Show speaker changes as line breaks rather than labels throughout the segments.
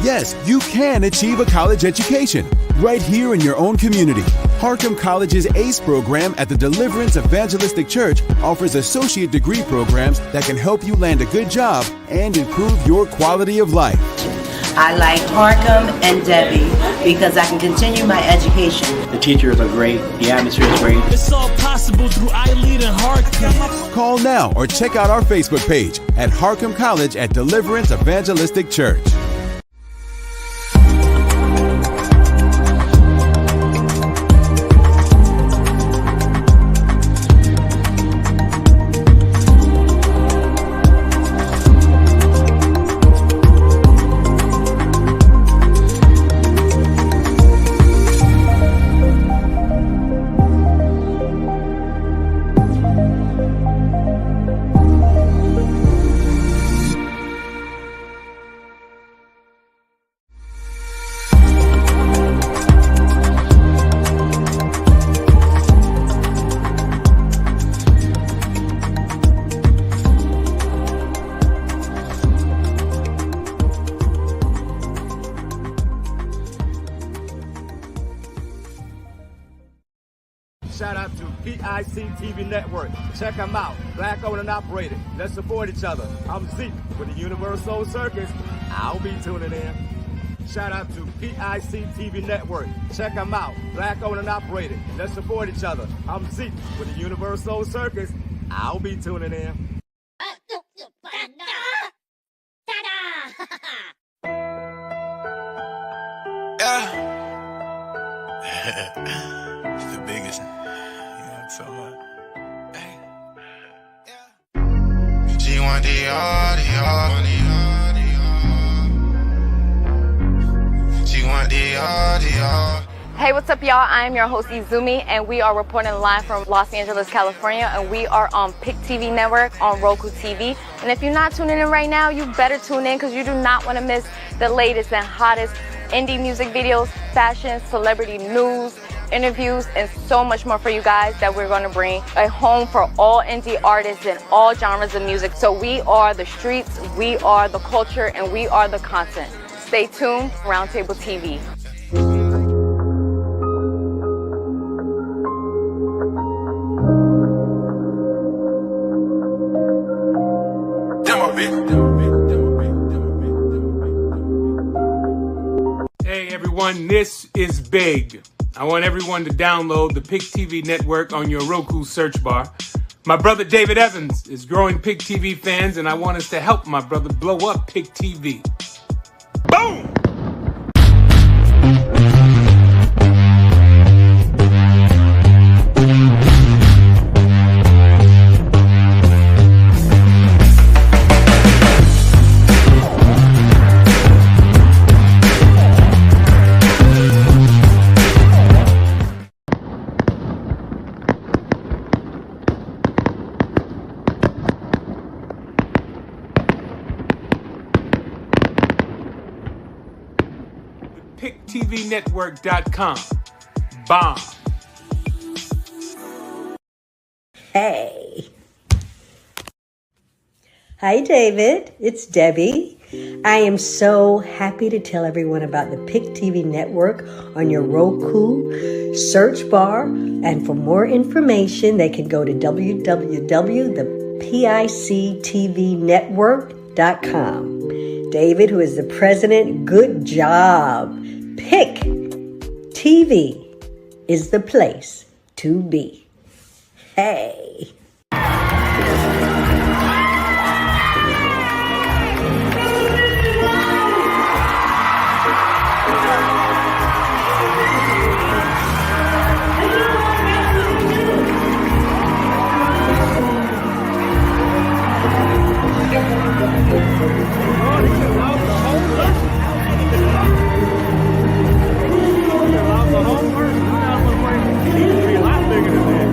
Yes, you can achieve a college education right here in your own community. Harcum College's ACE program at the Deliverance Evangelistic Church offers associate degree programs that can help you land a good job and improve your quality of life.
I like Harcum and Debbie because I can continue my education.
The teachers are great. The atmosphere is great.
It's all possible through iLead and Harcum.
Call now or check out our Facebook page at Harcum College at Deliverance Evangelistic Church.
Shout out to PIC TV Network. Check them out. Black owned and operated. Let's support each other. I'm Zeke with the Universal Circus. I'll be tuning in. Shout out to PIC TV Network. Check them out. Black owned and operated. Let's support each other. I'm Zeke with the Universal Circus. I'll be tuning in.
It's the biggest. You know what I'm talking about? Hey. Yeah. She want the She want the
Hey, what's up, y'all? I am your host, Izumi, and we are reporting live from Los Angeles, California, and we are on PIC TV Network on Roku TV. And if you're not tuning in right now, you better tune in because you do not want to miss the latest and hottest indie music videos, fashion, celebrity news, interviews, and so much more for you guys that we're going to bring a home for all indie artists and all genres of music. So we are the streets, we are the culture, and we are the content. Stay tuned, Roundtable TV.
Hey everyone, this is big. I want everyone to download the PIC TV network on your Roku search bar. My brother David Evans is growing PIC TV fans, and I want us to help my brother blow up PIC TV. Boom! PicTVNetwork.com. Bomb.
Hey. Hi, David. It's Debbie. I am so happy to tell everyone about the PIC TV network on your Roku search bar. And for more information, they can go to www.thepictvnetwork.com. David, who is the president, good job. PIC TV is the place to be. Hey.
Homework? You got one way. He needs to be a lot bigger than that.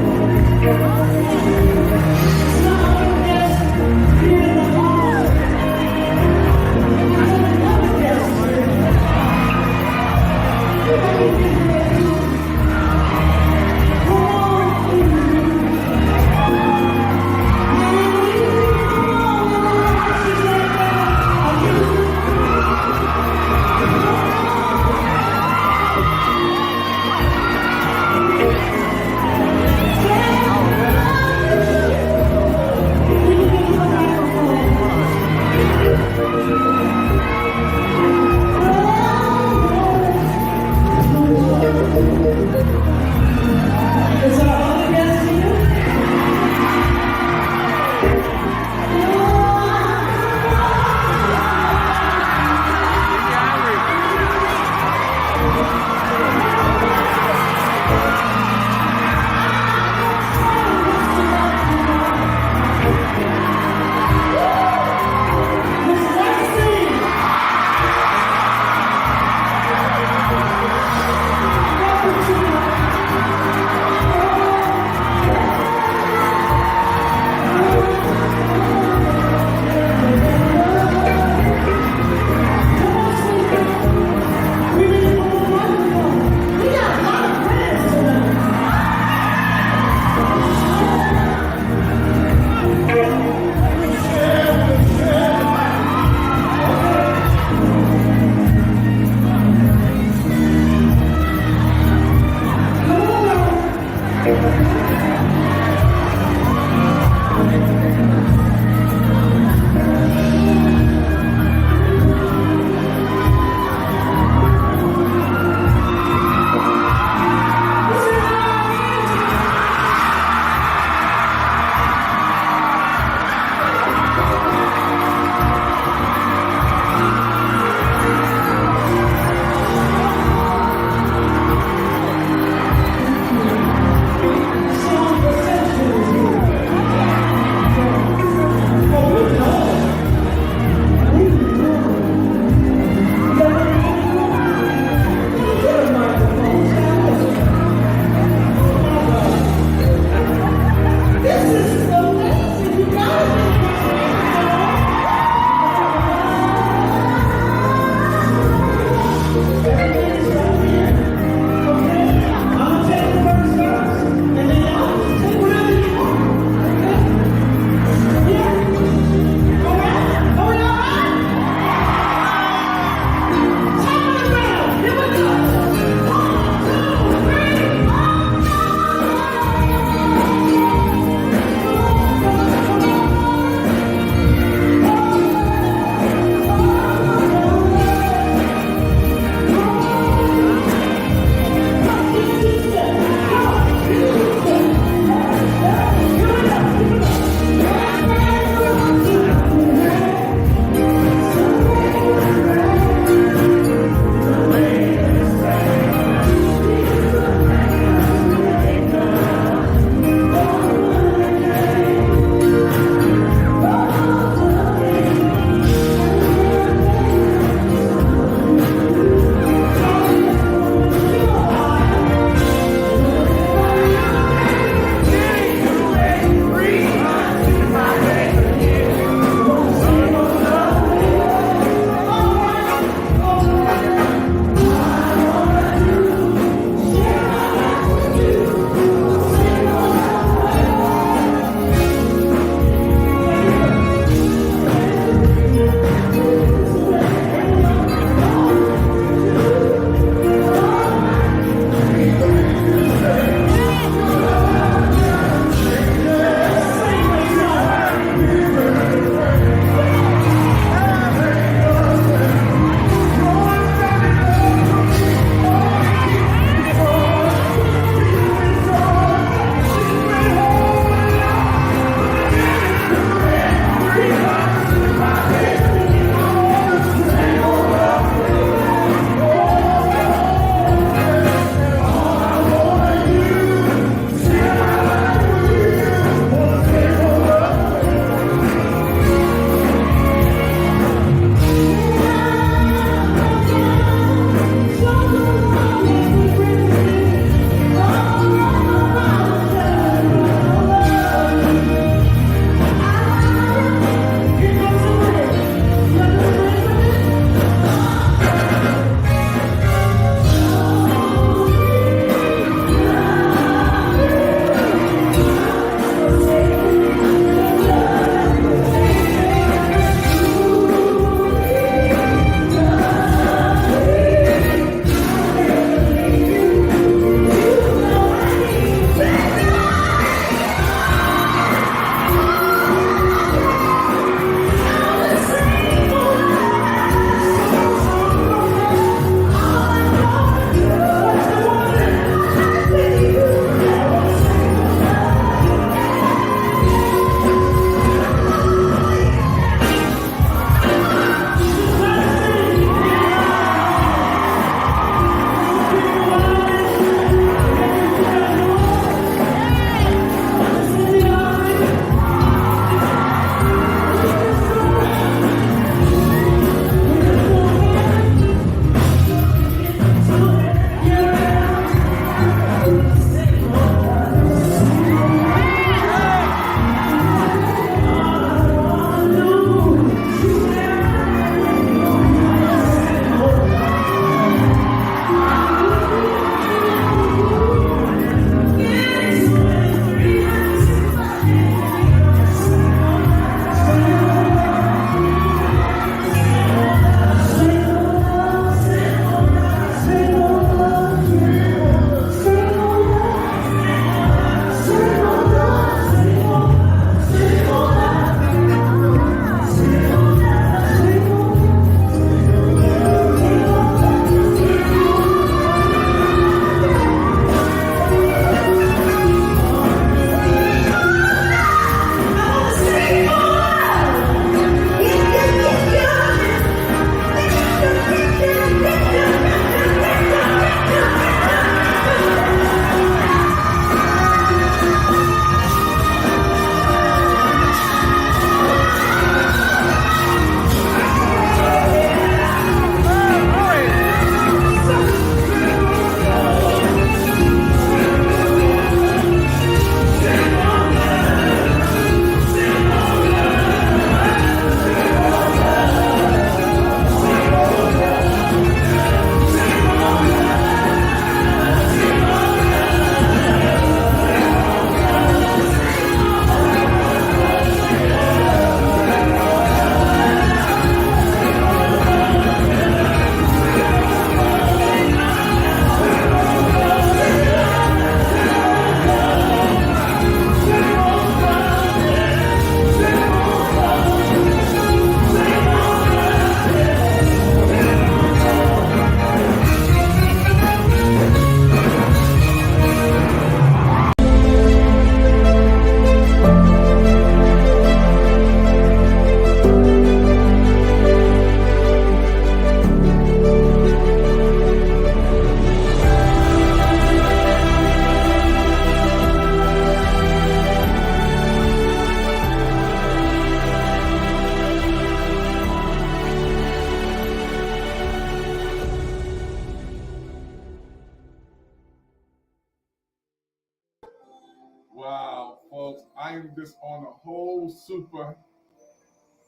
I am just on a whole super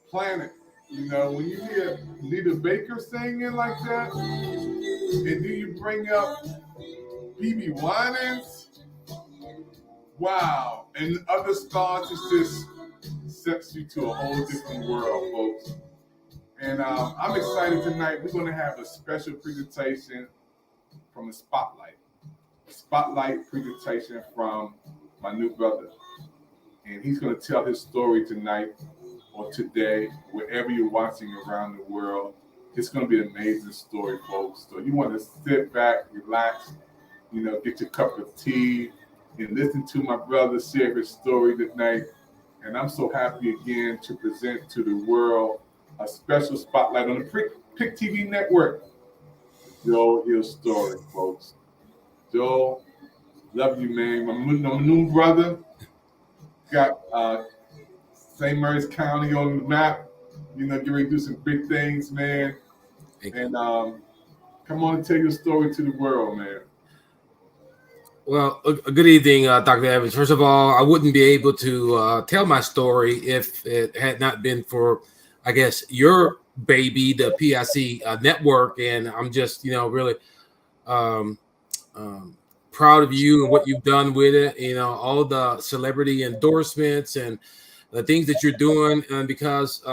planet. You know, when you hear Nita Baker singing like that, and then you bring up BB Winans, wow, and other stars, it just sets you to a whole different world, folks. And I'm excited tonight. We're going to have a special presentation from the Spotlight presentation from my new brother. And he's going to tell his story tonight or today, wherever you're watching around the world. It's going to be an amazing story, folks. So you want to sit back, relax, you know, get your cup of tea and listen to my brother share his story tonight. And I'm so happy again to present to the world a special spotlight on the Pick TV network. Joe Hill story, folks. Joe, love you, man. My new brother got St. Mary's County on the map. You know, get ready to do some big things, man. And come on and tell your story to the world, man.
Well, good evening, Dr. Evans. First of all, I wouldn't be able to tell my story if it had not been for, I guess, your baby, the PIC network. And I'm just, you know, really proud of you and what you've done with it. You know, all the celebrity endorsements and the things that you're doing. And because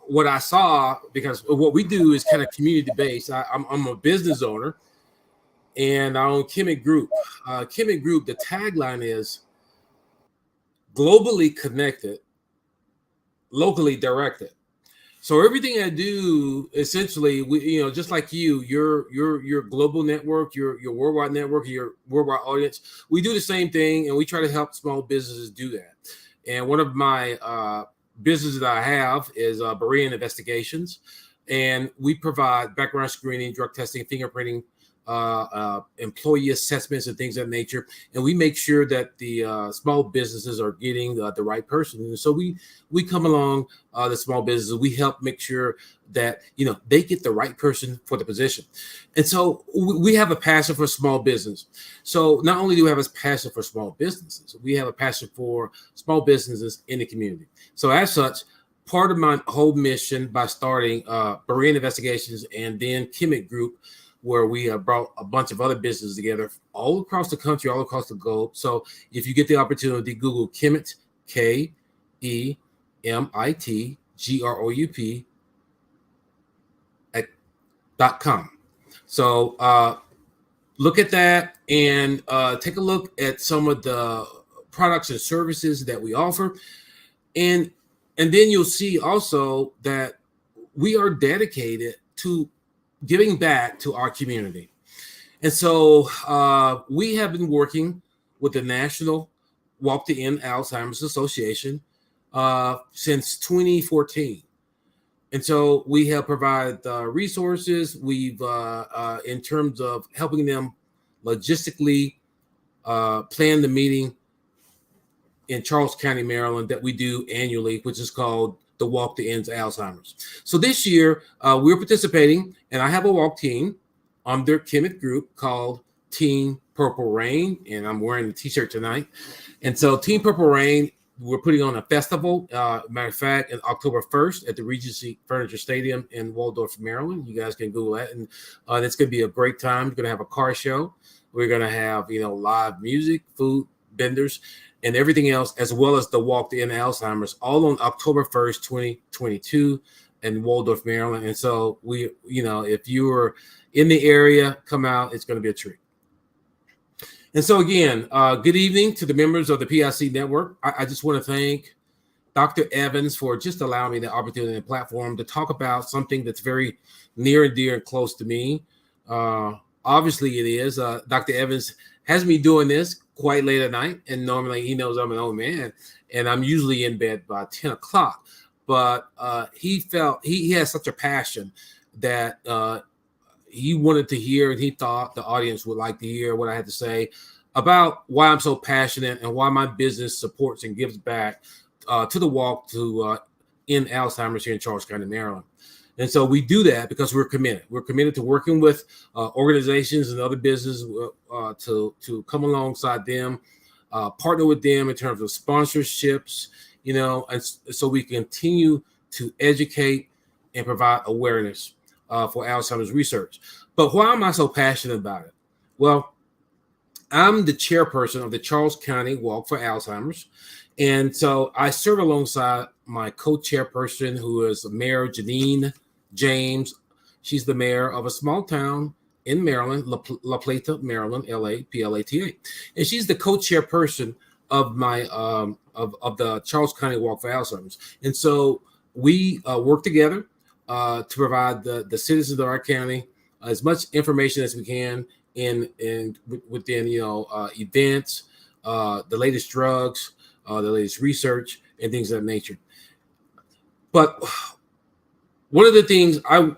what I saw, because what we do is kind of community based. I'm a business owner. And I own Kemet Group. Kemet Group, the tagline is globally connected, locally directed. So everything I do, essentially, you know, just like your global network, your worldwide network, your worldwide audience, we do the same thing, and we try to help small businesses do that. And one of my businesses that I have is Berean Investigations, and we provide background screening, drug testing, fingerprinting, employee assessments and things of that nature, and we make sure that the small businesses are getting the right person. And so we come along the small businesses. We help make sure that, you know, they get the right person for the position. And so we have a passion for small business. So not only do we have a passion for small businesses, we have a passion for small businesses in the community. So as such, part of my whole mission by starting Berean Investigations and then Kemet Group, where we brought a bunch of other businesses together all across the country, all across the globe. So if you get the opportunity, Google Kemet, KEMITGROUP.com. So look at that and take a look at some of the products and services that we offer. And then you'll see also that we are dedicated to giving back to our community. And so we have been working with the National Walk the End Alzheimer's Association since 2014. And so we have provided resources. We've, in terms of helping them logistically plan the meeting in Charles County, Maryland, that we do annually, which is called the Walk the Ends Alzheimer's. So this year we're participating, and I have a walk team under Kemet Group called Team Purple Rain, and I'm wearing the t-shirt tonight. And so Team Purple Rain, we're putting on a festival, matter of fact, on October 1st at the Regency Furniture Stadium in Waldorf, Maryland. You guys can Google that, and it's going to be a great time. We're going to have a car show. We're going to have, you know, live music, food, vendors, and everything else, as well as the Walk the End Alzheimer's, all on October 1st, 2022 in Waldorf, Maryland. And so we, you know, if you are in the area, come out. It's going to be a treat. And so again, good evening to the members of the PIC network. I just want to thank Dr. Evans for just allowing me the opportunity and platform to talk about something that's very near and dear and close to me. Obviously it is. Dr. Evans has me doing this quite late at night, and normally he knows I'm an old man, and I'm usually in bed by 10 o'clock. But he felt he has such a passion that he wanted to hear, and he thought the audience would like to hear what I had to say about why I'm so passionate and why my business supports and gives back to the Walk to End Alzheimer's here in Charles County, Maryland. And so we do that because we're committed. We're committed to working with organizations and other businesses to come alongside them partner with them in terms of sponsorships, and so we continue to educate and provide awareness for Alzheimer's research. But why am I so passionate about it? Well, I'm the chairperson of the Charles County Walk for Alzheimer's. And so I serve alongside my co-chairperson, who is Mayor Janine James. She's the mayor of a small town in Maryland, La Plata, Maryland, LA, PLATA. And she's the co-chairperson of my of the Charles County Walk for Alzheimer's. And so we work together to provide the citizens of our county as much information as we can within events, the latest drugs, the latest research, and things of that nature. But one of the things I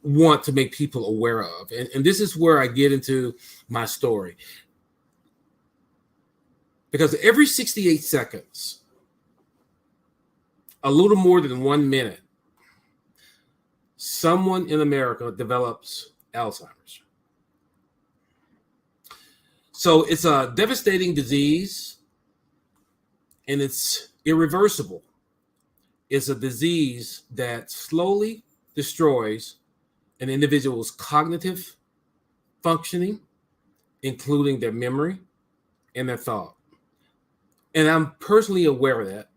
want to make people aware of, and this is where I get into my story, because every 68 seconds, a little more than 1 minute, someone in America develops Alzheimer's. So it's a devastating disease, and it's irreversible. It's a disease that slowly destroys an individual's cognitive functioning, including their memory and their thought. And I'm personally aware of that.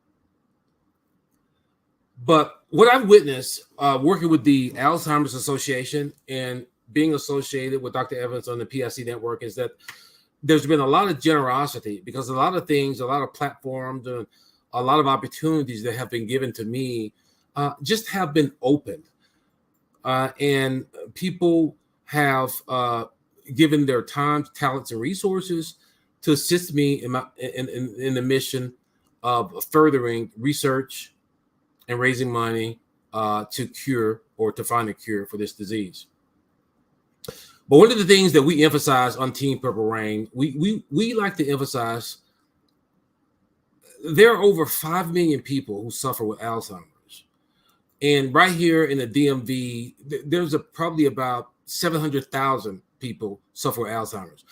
But what I've witnessed working with the Alzheimer's Association and being associated with Dr. Evans on the PIC network is that there's been a lot of generosity, because a lot of things, a lot of platforms, and a lot of opportunities that have been given to me just have been opened. And people have given their time, talents, and resources to assist me in the mission of furthering research and raising money to cure or to find a cure for this disease. But one of the things that we emphasize on Team Purple Rain, we like to emphasize there are over 5 million people who suffer with Alzheimer's. And right here in the DMV, there's probably about 700,000 people suffer with Alzheimer's.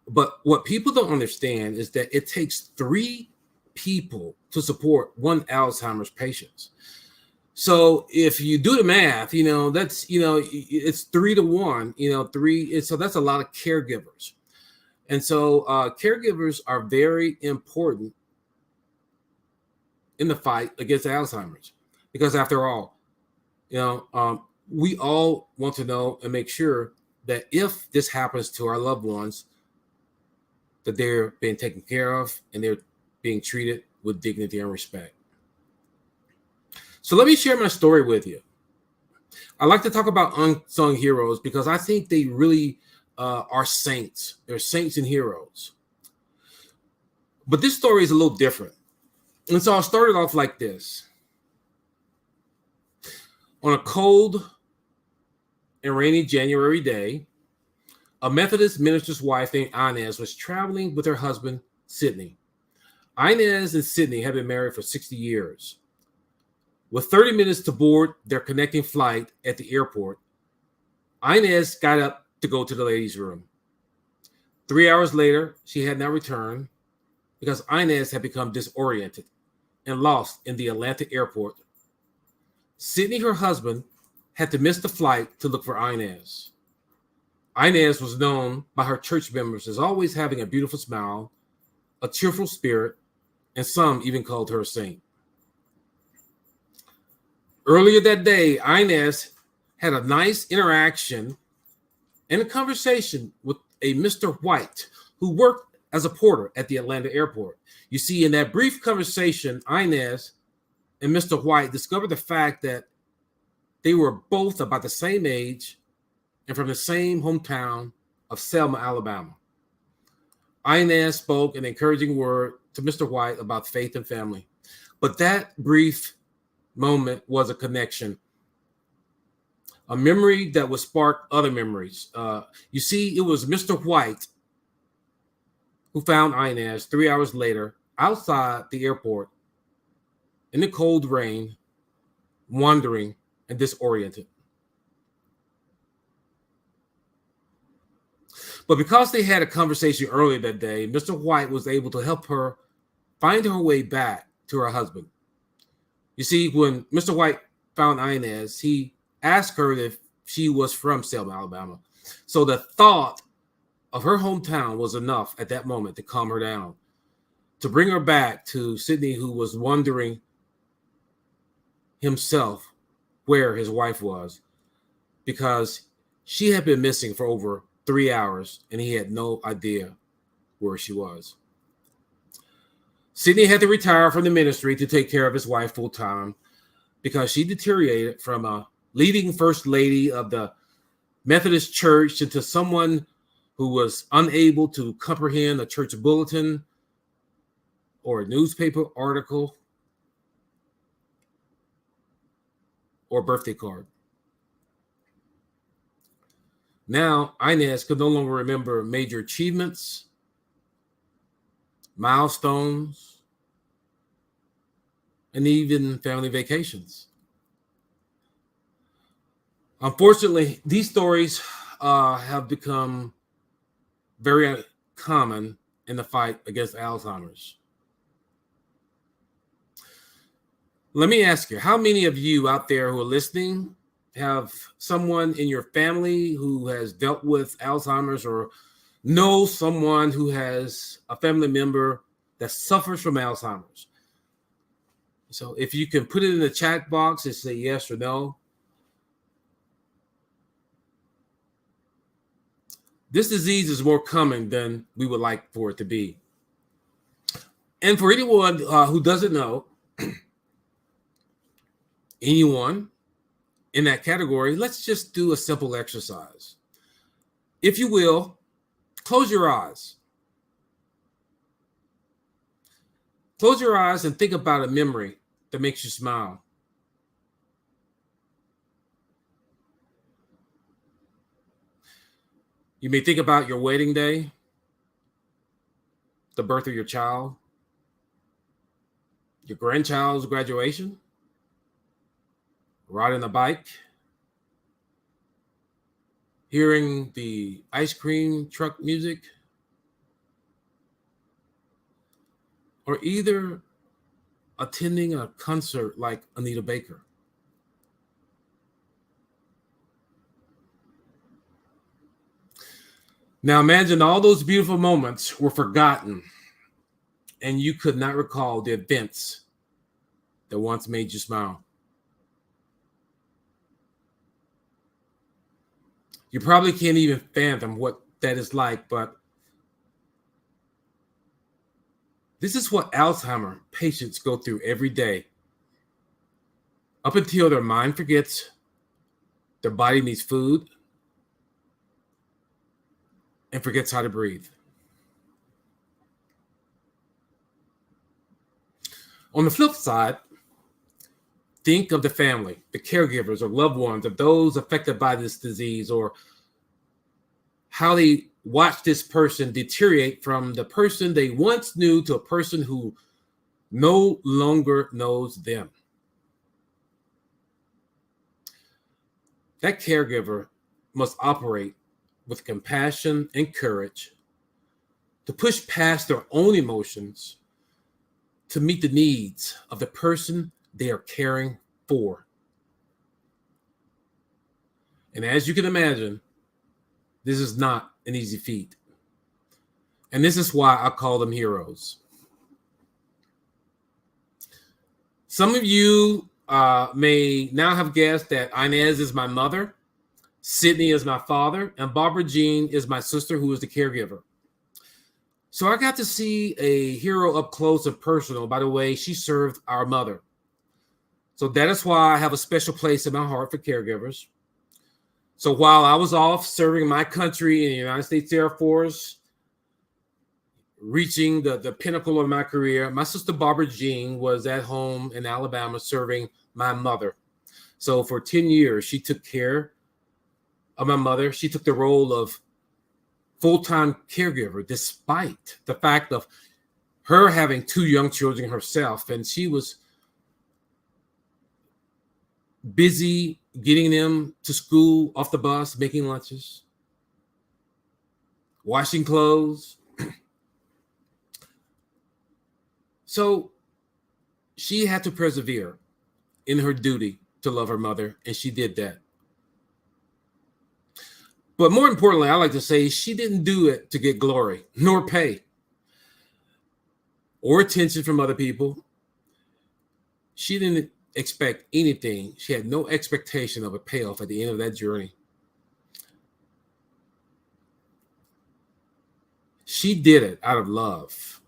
But what people don't understand is that it takes 3 people to support 1 Alzheimer's patient. So if you do the math, that's, it's 3 to 1, 3. So that's a lot of caregivers. And so caregivers are very important in the fight against Alzheimer's, because after all, we all want to know and make sure that if this happens to our loved ones, that they're being taken care of and they're being treated with dignity and respect. So let me share my story with you. I like to talk about unsung heroes because I think they really are saints. They're saints and heroes. But this story is a little different. And so I'll start it off like this. On a cold and rainy January day, a Methodist minister's wife named Inez was traveling with her husband, Sidney. Inez and Sidney had been married for 60 years. With 30 minutes to board their connecting flight at the airport, Inez got up to go to the ladies' room. 3 hours later, she had not returned because Inez had become disoriented and lost in the Atlanta airport. Sidney, her husband, had to miss the flight to look for Inez. Inez was known by her church members as always having a beautiful smile, a cheerful spirit, and some even called her a saint. Earlier that day, Inez had a nice interaction and a conversation with a Mr. White, who worked as a porter at the Atlanta airport. You see, in that brief conversation, Inez and Mr. White discovered the fact that they were both about the same age and from the same hometown of Selma, Alabama. Inez spoke an encouraging word to Mr. White about faith and family. But that brief moment was a connection, a memory that would spark other memories. You see, it was Mr. White who found Inez 3 hours later outside the airport in the cold rain, wandering and disoriented. But because they had a conversation earlier that day, Mr. White was able to help her find her way back to her husband. You see, when Mr. White found Inez, he asked her if she was from Selma, Alabama. So the thought of her hometown was enough at that moment to calm her down, to bring her back to Sydney, who was wondering himself where his wife was, because she had been missing for over 3 hours and he had no idea where she was. Sydney had to retire from the ministry to take care of his wife full time because she deteriorated from a leading first lady of the Methodist Church into someone who was unable to comprehend a church bulletin or a newspaper article or birthday card. Now, Inez could no longer remember major achievements, milestones, and even family vacations. Unfortunately, these stories have become very common in the fight against Alzheimer's. Let me ask you, how many of you out there who are listening have someone in your family who has dealt with Alzheimer's or know someone who has a family member that suffers from Alzheimer's? So if you can put it in the chat box and say yes or no. This disease is more common than we would like for it to be. And for anyone who doesn't know, anyone in that category, let's just do a simple exercise. If you will, close your eyes. Close your eyes and think about a memory that makes you smile. You may think about your wedding day, the birth of your child, your grandchild's graduation, riding a bike, hearing the ice cream truck music, or either attending a concert like Anita Baker. Now imagine all those beautiful moments were forgotten and you could not recall the events that once made you smile. You probably can't even fathom what that is like, but this is what Alzheimer patients go through every day. Up until their mind forgets, their body needs food, and forgets how to breathe. On the flip side, think of the family, the caregivers or loved ones of those affected by this disease, or how they watch this person deteriorate from the person they once knew to a person who no longer knows them. That caregiver must operate with compassion and courage to push past their own emotions to meet the needs of the person they are caring for. And as you can imagine, this is not an easy feat. And this is why I call them heroes. Some of you may now have guessed that Inez is my mother, Sydney is my father, and Barbara Jean is my sister, who is the caregiver. So I got to see a hero up close and personal by the way she served our mother. So that is why I have a special place in my heart for caregivers. So while I was off serving my country in the United States Air Force, reaching the pinnacle of my career, my sister Barbara Jean was at home in Alabama serving my mother. So for 10 years, she took care of my mother. She took the role of full-time caregiver, despite the fact of her having 2 young children herself. And she was busy getting them to school, off the bus, making lunches. washing clothes. So she had to persevere in her duty to love her mother, and she did that. But more importantly, I like to say she didn't do it to get glory, nor pay, or attention from other people. She didn't expect anything. She had no expectation of a payoff at the end of that journey. She did it out of love.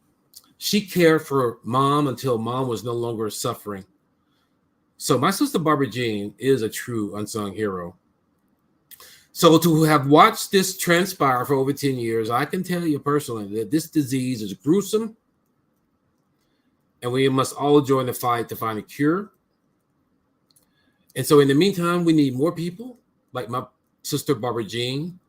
She cared for mom until mom was no longer suffering. So my sister Barbara Jean is a true unsung hero. So to have watched this transpire for over 10 years, I can tell you personally that this disease is gruesome, and we must all join the fight to find a cure. And so in the meantime, we need more people like my sister Barbara Jean,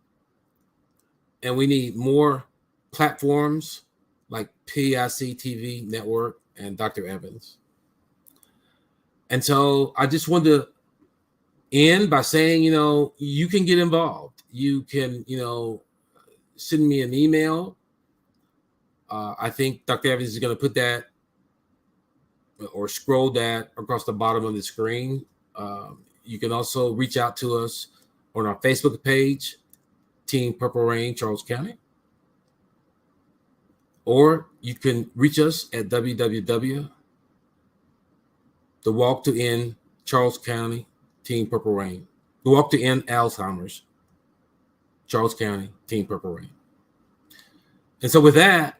and we need more platforms like PIC TV Network and Dr. Evans. And so I just want to end by saying, you can get involved. You can, send me an email. I think Dr. Evans is going to put that or scroll that across the bottom of the screen. You can also reach out to us on our Facebook page, Team Purple Rain, Charles County. Or you can reach us at www. The Walk to End Charles County, Team Purple Rain. The Walk to End Alzheimer's, Charles County, Team Purple Rain. And so with that,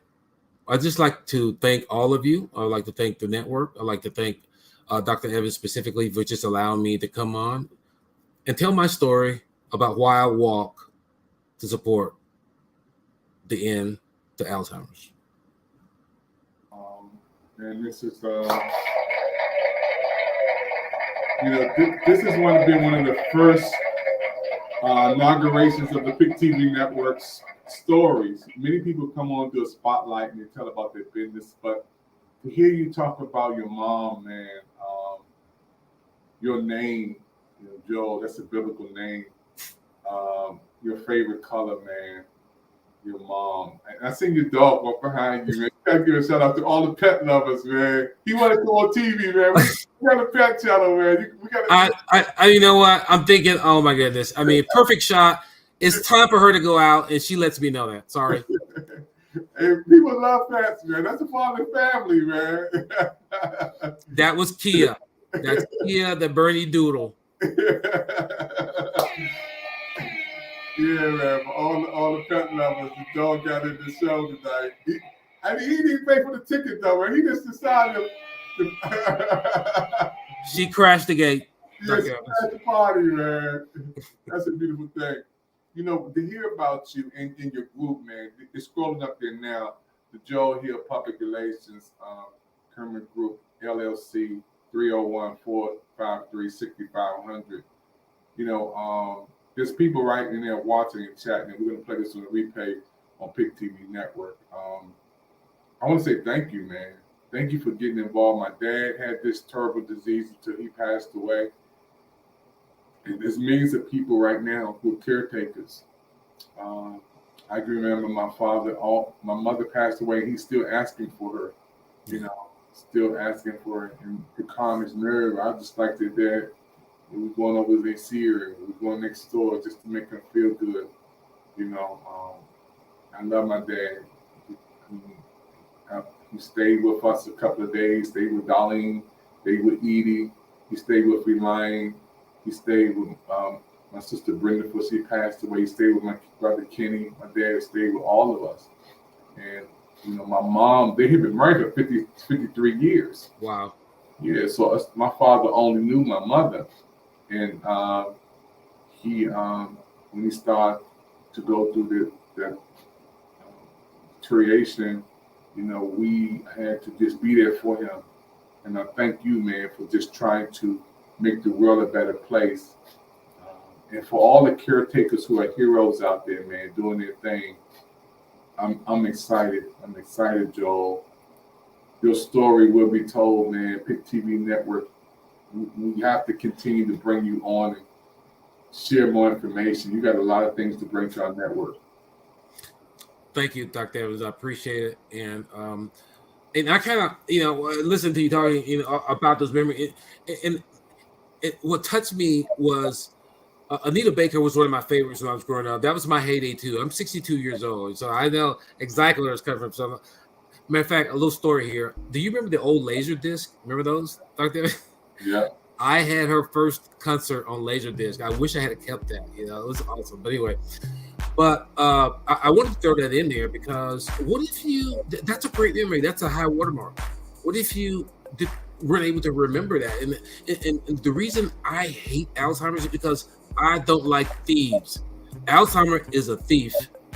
I'd just like to thank all of you. I'd like to thank the network. I'd like to thank Dr. Evans specifically for just allowing me to come on and tell my story about why I walk to support the end to Alzheimer's.
And this is, this has been one of the first inaugurations of the PIC TV Network's stories. Many people come on to a spotlight and they tell about their business, but to hear you talk about your mom, man, your name, Joel, that's a biblical name. Your favorite color, man, your mom. I seen your dog walk behind you, man. Gotta give a shout out to all the pet lovers, man. He want to go on TV, man. We got a pet channel, man. We got.
You know what? I'm thinking. Oh my goodness. I mean, perfect shot. It's time for her to go out, and she lets me know that. Sorry.
Hey, people love pets, man. That's a part of the family, man.
That was Kia. That's Kia, the Bernie Doodle.
Yeah, man. For all the pet lovers, the dog got in the show tonight. He didn't pay for the ticket though, man. He just decided to
She crashed the gate.
Yeah, she crashed the party, man. That's a beautiful thing. To hear about you in your group, man, it's scrolling up there now. The Joel Hill Public Relations Kermit Group, LLC, 301-453-6500. There's people right in there watching and chatting, and we're going to play this on the replay on PIC TV Network. I want to say thank you, man. Thank you for getting involved. My dad had this terrible disease until he passed away. And there's millions of people right now who are caretakers. I can remember my mother passed away. He's still asking for her, still asking for her and to calm his nerve. I just like that dad. We were going over to see her. We were going next door just to make him feel good. I love my dad. He stayed with us a couple of days. Stayed with Darlene. Stayed with Edie. He stayed with Elaine. He stayed with my sister Brenda before she passed away. He stayed with my brother Kenny. My dad stayed with all of us. And, my mom, they had been married for 53 years.
Wow.
Yeah, so my father only knew my mother. And he, when he started to go through the deterioration, we had to just be there for him. And I thank you, man, for just trying to make the world a better place. And for all the caretakers who are heroes out there, man, doing their thing, I'm excited. I'm excited, Joel. Your story will be told, man. PIC TV Network, we have to continue to bring you on and share more information. You got a lot of things to bring to our network.
thank you, Dr. Evans. I appreciate it. And I kind of, listen to you talking, about those memories. And what touched me was Anita Baker was one of my favorites when I was growing up. That was my heyday too. I'm 62 years old, so I know exactly where it's coming from. So, matter of fact, a little story here. Do you remember the old Laserdisc? Remember those, Dr. Evans?
Yeah.
I had her first concert on Laserdisc. I wish I had kept that. It was awesome. But anyway, I wanted to throw that in there because what if that's a great memory. That's a high watermark. What if you weren't able to remember that? And the reason I hate Alzheimer's is because I don't like thieves. Alzheimer's is a thief,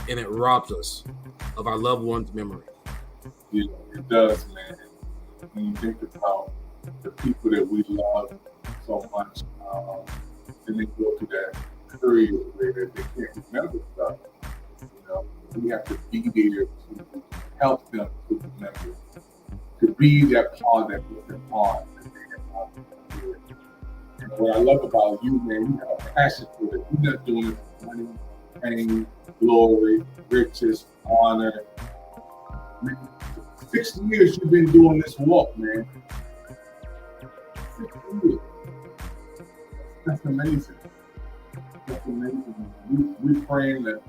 and it robs us of our loved one's memory.
Yeah, it does, man. When you think about the people that we love so much, and they go through that period where they can't remember stuff. We have to be there to help them to remember, to be that part that puts them on. And what I love about you, man, you have a passion for it. You're not doing it for money, fame, glory, riches, honor. 6 years you've been doing this walk, man. 6 years. That's amazing. That's amazing. We praying that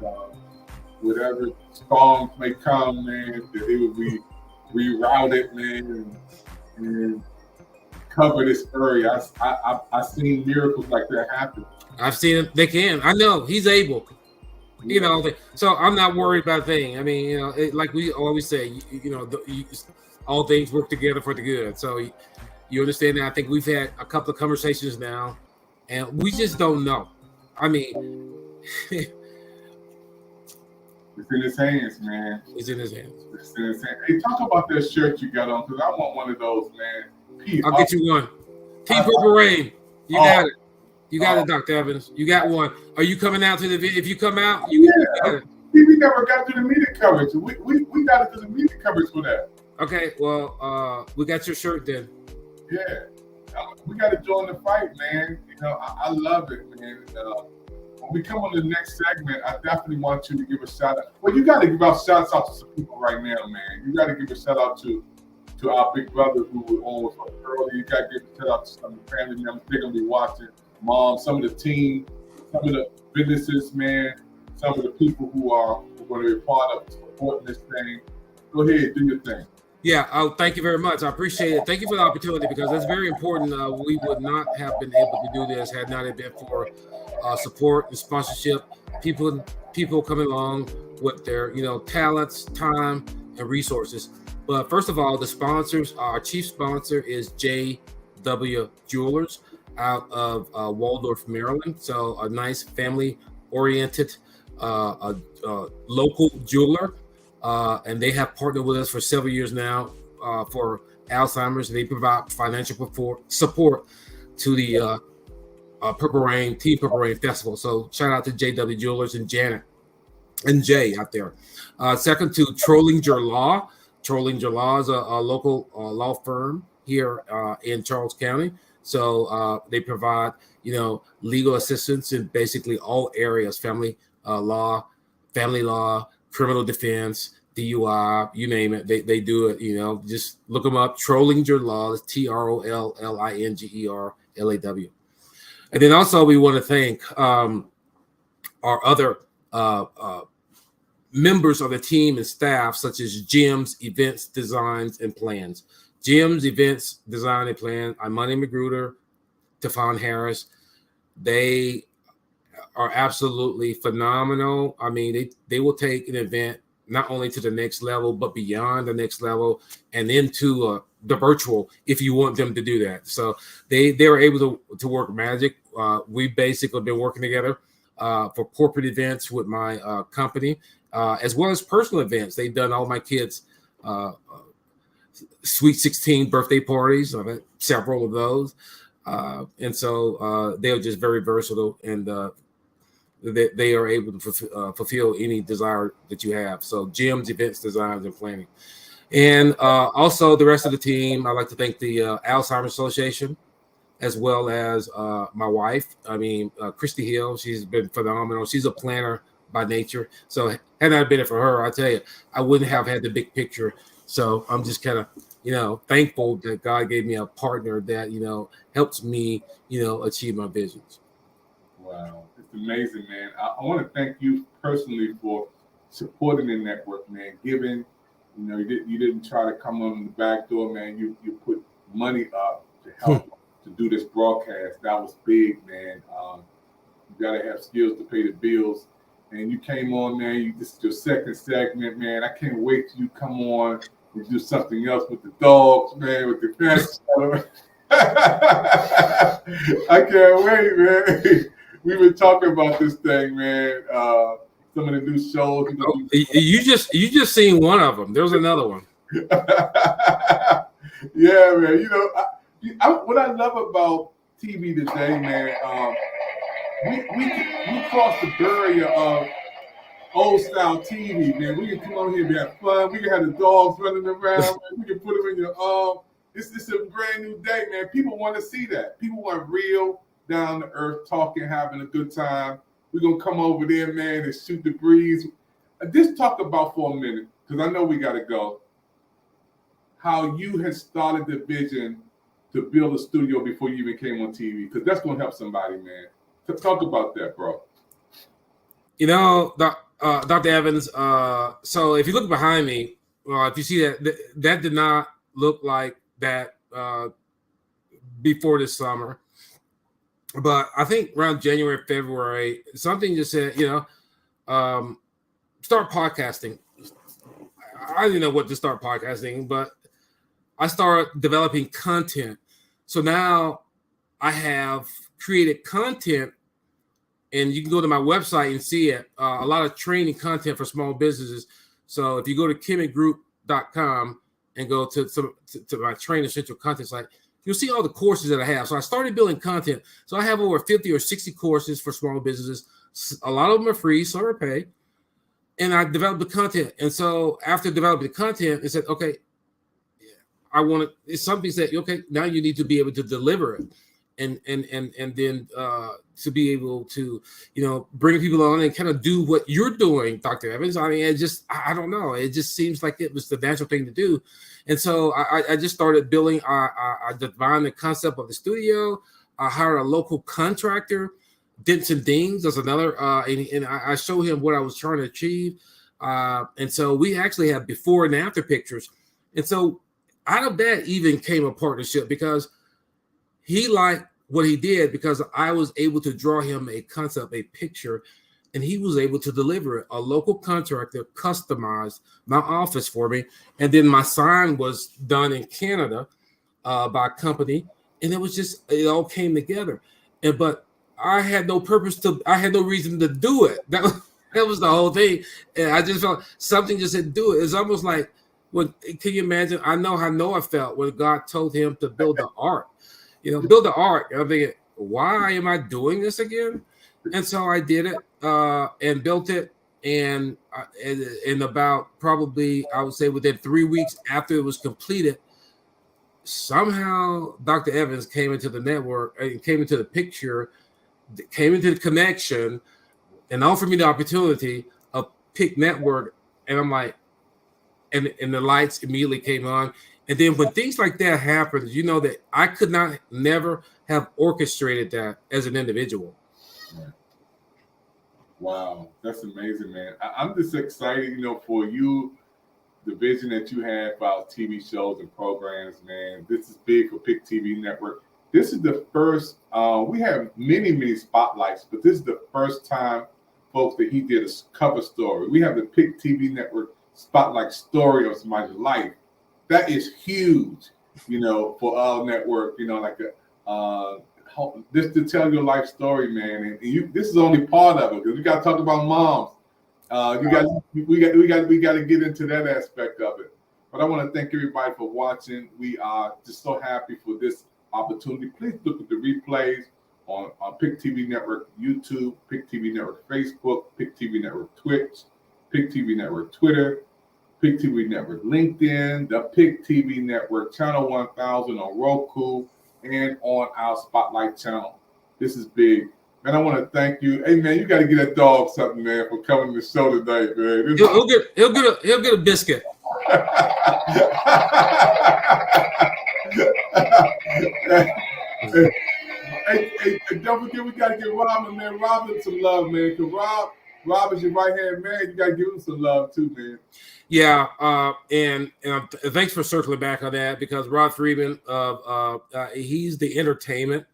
whatever storms may come, man, that they will be rerouted, man, and cover this area. I've seen miracles like that happen.
I've seen it. They can. I know he's able. So I'm not worried about a thing. I mean, like we always say, all things work together for the good. So you understand that. I think we've had a couple of conversations now, and we just don't know. I mean,
it's in his hands, man.
It's in his hands.
It's in his hands. Hey, talk about that shirt you got on, because I want one of those, man. Pete,
I'll get you one. Team Purple Rain. You got it. You got it, Dr. Evans. You got one. Are you coming out to the video? If you come out, you got it.
We never got to the media coverage. We got to do the media coverage for that.
Okay, well, we got your shirt then.
Yeah. We got to join the fight, man. I love it, man. When we come on the next segment, I definitely want you to give a shout out. Well, you got to give out shouts out to some people right now, man. You got to give a shout out to our big brother who was on with us earlier. You got to give a shout out to some of the family members. They're going to be watching. Mom, some of the team, some of the businesses, man, some of the people who are going to be part of supporting this thing. Go ahead, do your thing.
Yeah, thank you very much. I appreciate it. Thank you for the opportunity because that's very important. We would not have been able to do this had not it been for support and sponsorship. People coming along with their talents, time, and resources. But first of all, the sponsors, our chief sponsor is JW Jewelers out of Waldorf, Maryland. So a nice family-oriented local jeweler. And they have partnered with us for several years now for Alzheimer's. They provide financial support to the Purple Rain, Team Purple Rain Festival. So shout out to JW Jewelers and Janet and Jay out there. Second to Trollinger Law. Trollinger Law is a local law firm here in Charles County. So they provide, legal assistance in basically all areas: family law, criminal defense, DUI, you name it. They do it. Just look them up. Trollinger Law. It's TROLLINGERLAW. And then also we want to thank our other members of the team and staff, such as Jim's Events, Designs, and Plans. Jim's Events, Design, and Plan. Imani Magruder, Tefon Harris. They are absolutely phenomenal. I mean, they will take an event not only to the next level, but beyond the next level and into the virtual if you want them to do that. So they were able to work magic. We basically been working together for corporate events with my company, as well as personal events. They've done all my kids' Sweet 16 birthday parties. I've had several of those. And so they're just very versatile, and they are able to fulfill any desire that you have. So Jim's Events, Designs, and Planning. And also the rest of the team, I'd like to thank the Alzheimer's Association, as well as my wife. Christy Hill. She's been phenomenal. She's a planner by nature. So had not been it for her, I tell you, I wouldn't have had the big picture. So I'm just kind of, thankful that God gave me a partner that, helps me, achieve my visions.
Wow, it's amazing, man. I want to thank you personally for supporting the network, man. Giving, you didn't try to come on the back door, man. You put money up to help to do this broadcast. That was big, man. You gotta have skills to pay the bills. And you came on, man. This is your second segment, man. I can't wait till you come on and do something else with the dogs, man, with the fence. I can't wait, man. We've been talking about this thing, man. Some of the new shows.
You just seen one of them. There was another one.
Yeah, man. What I love about TV today, man. We crossed the barrier of old style TV, man. We can come on here and have fun. We can have the dogs running around. Man. We can put them in your arm. It's a brand new day, man. People want to see that. People want real, down to earth, talking, having a good time. We're going to come over there, man, and shoot the breeze. Just talk about for a minute, because I know we got to go, how you had started the vision to build a studio before you even came on TV, because that's going to help somebody, man. Talk about that, bro.
Dr. Evans, so if you look behind me, if you see that did not look like that before this summer. But I think around January, February, something just said, start podcasting. I didn't know what to start podcasting, but I started developing content. So now I have created content, and you can go to my website and see it. A lot of training content for small businesses. So if you go to kimmittgroup.com and go to my Train Essential content site, you'll see all the courses that I have. So I started building content. So I have over 50 or 60 courses for small businesses. A lot of them are free, some are paid. And I developed the content. And so after developing the content, I said, okay, it's something that, okay, now you need to be able to deliver it. And then to be able to, bring people on and kind of do what you're doing, Dr. Evans. I mean, I don't know. It just seems like it was the natural thing to do. And so I just started building. I defined the concept of the studio. I hired a local contractor, Denson Dings. There's another, and I showed him what I was trying to achieve. And so we actually have before and after pictures. And so out of that even came a partnership, because he liked what he did, because I was able to draw him a concept, a picture, and he was able to deliver it. A local contractor customized my office for me. And then my sign was done in Canada by a company. And it all came together. But I had no reason to do it. That was the whole thing. And I just felt something just said, do it. It's almost like, can you imagine? I know how Noah felt when God told him to build the ark. Build the ark. And I'm thinking, why am I doing this again? And so I did it and built it. And in about probably, I would say within 3 weeks after it was completed, somehow Dr. Evans came into the network, came into the picture, came into the connection, and offered me the opportunity of Pick Network. And I'm like, and the lights immediately came on. And then when things like that happen, that I could never have orchestrated that as an individual.
Wow, that's amazing, man. I'm just excited, for you, the vision that you have about TV shows and programs, man. This is big for Pick TV Network. This is the first, we have many, many spotlights, but this is the first time, folks, that he did a cover story. We have the Pick TV Network spotlight story of somebody's life. That is huge, for our network, just to tell your life story, man. And this is only part of it, because we got to talk about moms. We got to get into that aspect of it. But I want to thank everybody for watching. We are just so happy for this opportunity. Please look at the replays on Pick TV Network YouTube, Pick TV Network Facebook, Pick TV Network Twitch, Pick TV Network Twitter, Pick TV Network LinkedIn, the Pick TV Network Channel 1000 on Roku, and on our Spotlight channel. This is big. Man, I want to thank you. Hey, man, you got to get that dog something, man, for coming to the show tonight, man.
He'll get a biscuit.
Hey, don't forget, we got to give Robin, man. Robin some love, man. Because Rob is your right-hand man. You got to give him some love, too, man.
Yeah, and thanks for circling back on that, because Rob Friedman, he's the entertainment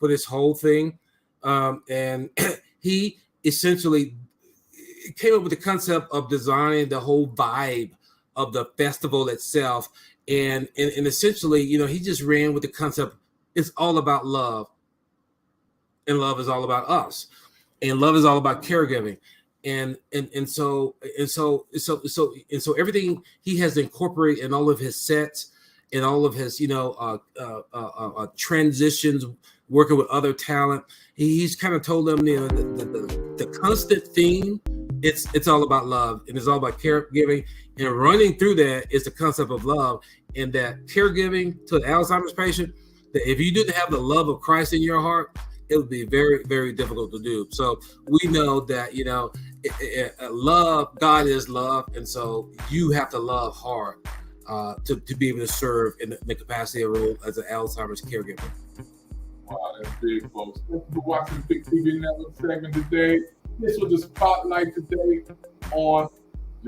for this whole thing. And he essentially came up with the concept of designing the whole vibe of the festival itself. And essentially, you know, he just ran with the concept, it's all about love. And love is all about us. And love is all about caregiving. And so everything he has incorporated in all of his sets and all of his, you know, transitions, working with other talent. He's kind of told them, you know, the constant theme, it's all about love, and it's all about caregiving. And running through that is the concept of love, and that caregiving to an Alzheimer's patient, that if you didn't have the love of Christ in your heart, it would be very, very difficult to do. So we know that, you know, love, God is love. And so you have to love hard to be able to serve in the capacity of role as an Alzheimer's caregiver.
Wow, that's big, folks. Thank you for watching the Pick TV Network segment today. This was the spotlight today on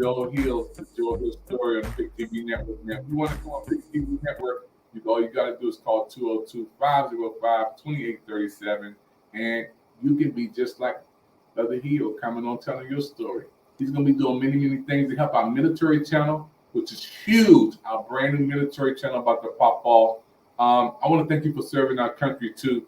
Joe Hill, the Joe Hill story on the Pick TV Network. Now, if you want to go on Pick TV Network, all you got to do is call 202-505-2837, and you can be just like Brother Hill coming on telling your story. He's going to be doing many, many things to help our military channel, which is huge, our brand new military channel about to pop off. I want to thank you for serving our country too.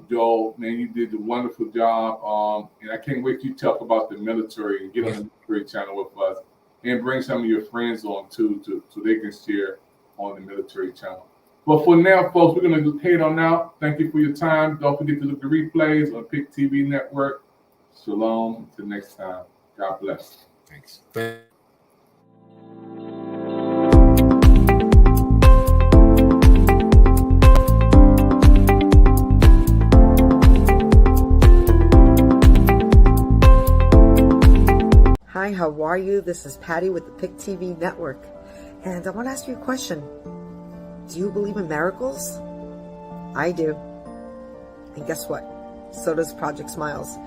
Joel, man, you did a wonderful job. And I can't wait to talk about the military and get on the military channel with us, and bring some of your friends on too, so they can share on the military channel. But for now, folks, we're going to head on out. Thank you for your time. Don't forget to look at the replays on Pick TV Network. Shalom. Until next time. God bless.
Thanks.
Hi, how are you? This is Patty with the Pick TV Network. And I want to ask you a question. Do you believe in miracles? I do. And guess what? So does Project Smiles.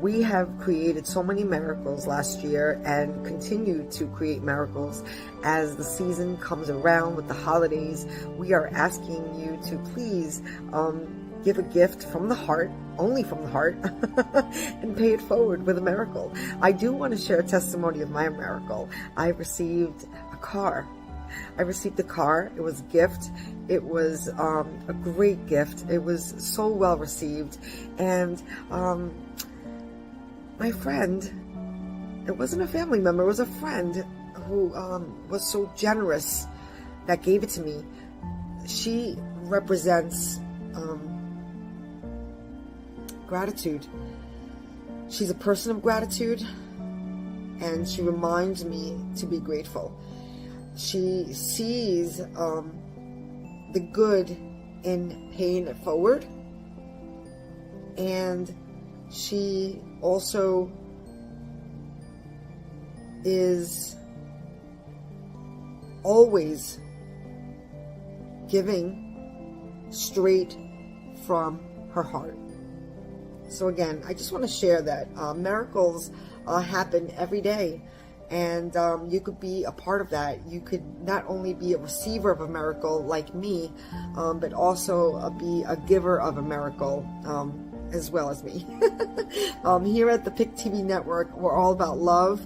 We have created so many miracles last year and continue to create miracles as the season comes around with the holidays. We are asking you to please give a gift from the heart, only from the heart, and pay it forward with a miracle. I do want to share a testimony of my miracle. I received a car. I received a car. It was a gift. It was a great gift. It was so well received. And my friend, it wasn't a family member, it was a friend who was so generous that gave it to me. She represents gratitude. She's a person of gratitude, and she reminds me to be grateful. She sees the good in paying it forward, and she also is always giving straight from her heart. So again, I just want to share that miracles happen every day, and you could be a part of that. You could not only be a receiver of a miracle like me, but also be a giver of a miracle as well as me. Here at the Pick TV Network, we're all about love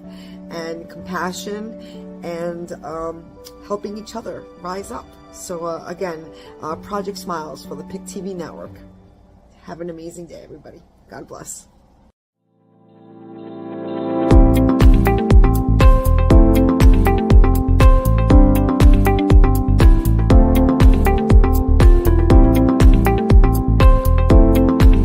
and compassion and helping each other rise up. So again, Project Smiles for the Pick TV Network. Have an amazing day, everybody. God bless.